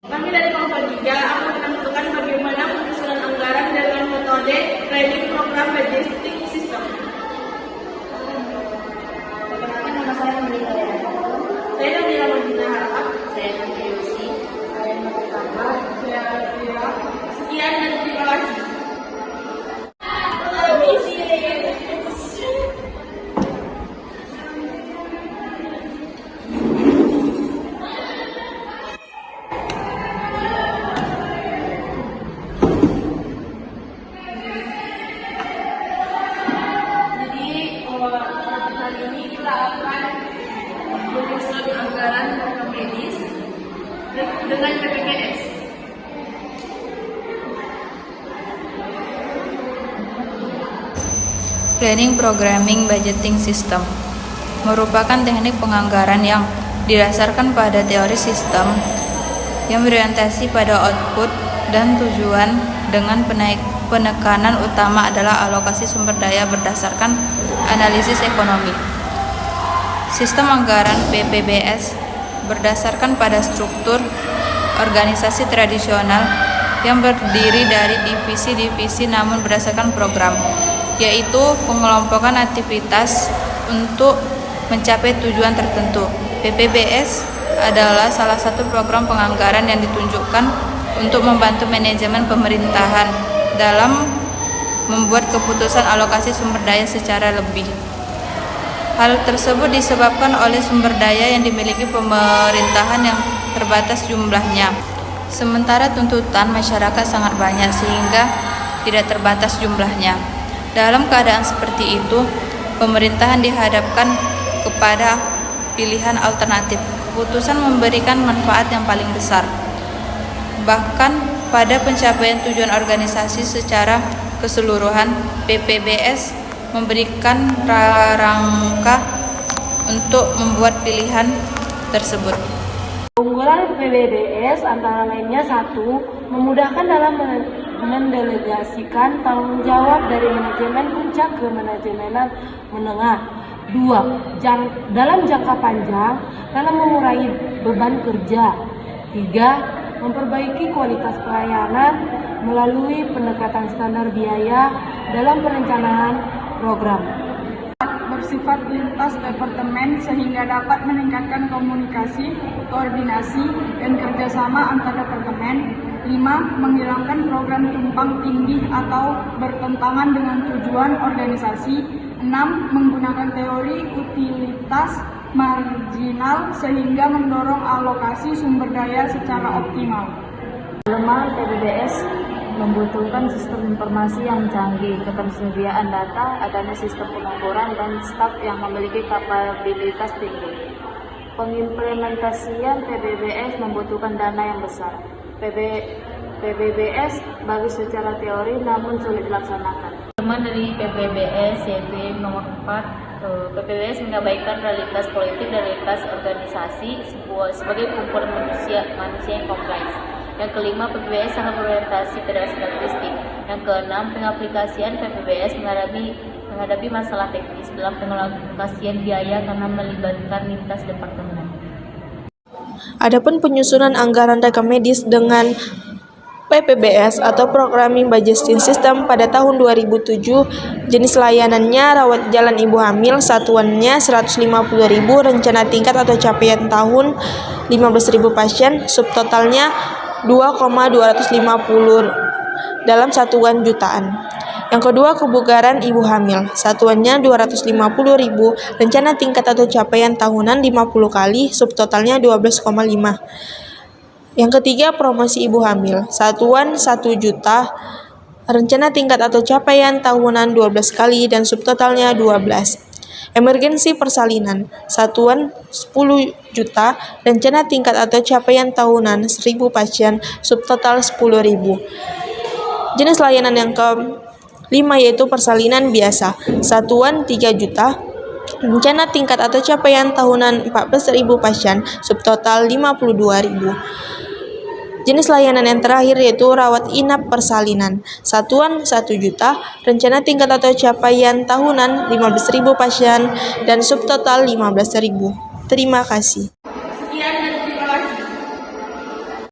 Kami dari kelompok 3 akan menentukan bagaimana penyusunan anggaran dengan metode Planning Program Budgeting System. Perkenalkan, nama saya Nabila Yayana. Saya Nabila Madina Harap. Saya Nabila Yusi. Saya Nabila Tambah. Saya Nabila. Sekian dan terima kasih. Kali ini kita akan menyusun anggaran program medis dengan PPBS. Planning Programming Budgeting System merupakan teknik penganggaran yang didasarkan pada teori sistem yang berorientasi pada output dan tujuan dengan penekanan utama adalah alokasi sumber daya berdasarkan analisis ekonomi. Sistem anggaran PPBS berdasarkan pada struktur organisasi tradisional yang berdiri dari divisi-divisi namun berdasarkan program, yaitu pengelompokan aktivitas untuk mencapai tujuan tertentu. PPBS adalah salah satu program penganggaran yang ditunjukkan untuk membantu manajemen pemerintahan dalam membuat keputusan alokasi sumber daya secara lebih. Hal tersebut disebabkan oleh sumber daya yang dimiliki pemerintahan yang terbatas jumlahnya, sementara tuntutan masyarakat sangat banyak sehingga tidak terbatas jumlahnya. Dalam keadaan seperti itu, pemerintahan dihadapkan kepada pilihan alternatif. Keputusan memberikan manfaat yang paling besar. Bahkan pada pencapaian tujuan organisasi secara keseluruhan, PPBS memberikan rangka untuk membuat pilihan tersebut. Keunggulan PPBS antara lainnya: 1. Memudahkan dalam mendelegasikan tanggung jawab dari manajemen puncak ke manajemen menengah. 2. Dalam jangka panjang dalam mengurangi beban kerja. 3. Memperbaiki kualitas pelayanan melalui pendekatan standar biaya dalam perencanaan program. Bersifat lintas departemen sehingga dapat meningkatkan komunikasi, koordinasi, dan kerjasama antar departemen. 5. Menghilangkan program tumpang tindih atau bertentangan dengan tujuan organisasi. 6. Menggunakan teori utilitas marginal sehingga mendorong alokasi sumber daya secara optimal. Kelemahan PPBS membutuhkan sistem informasi yang canggih, ketersediaan data, adanya sistem pengukuran, dan staf yang memiliki kapabilitas tinggi. Pengimplementasian PPBS membutuhkan dana yang besar. PPBS bagus secara teori namun sulit dilaksanakan. Teman dari PPBS yaitu nomor 4, PPBS mengabaikan realitas politik dan realitas organisasi sebagai kumpulan manusia yang kompleks. Yang kelima, PPBS sangat berorientasi pada statistik. Yang keenam, pengaplikasian PPBS menghadapi masalah teknis dalam pengalokasian biaya karena melibatkan lintas departemen. Adapun penyusunan anggaran rekam medis dengan PPBS atau Programming Budgeting System pada tahun 2007, jenis layanannya rawat jalan ibu hamil, satuannya 150.000, rencana tingkat atau capaian tahun 15.000 pasien, subtotalnya 2,250 dalam satuan jutaan. Yang kedua, kebugaran ibu hamil, satuannya 250.000, rencana tingkat atau capaian tahunan 50 kali, subtotalnya 12,5. Yang ketiga, promosi ibu hamil, satuan 1 juta, rencana tingkat atau capaian tahunan 12 kali dan subtotalnya 12. Emergensi persalinan, satuan 10 juta, rencana tingkat atau capaian tahunan 1.000 pasien, subtotal 10.000. Jenis layanan yang kelima yaitu persalinan biasa, satuan 3 juta, rencana tingkat atau capaian tahunan 14.000 pasien, subtotal 52.000. Jenis layanan yang terakhir yaitu rawat inap persalinan, satuan 1 juta, rencana tingkat atau capaian tahunan 15.000 pasien dan subtotal 15.000. Terima kasih.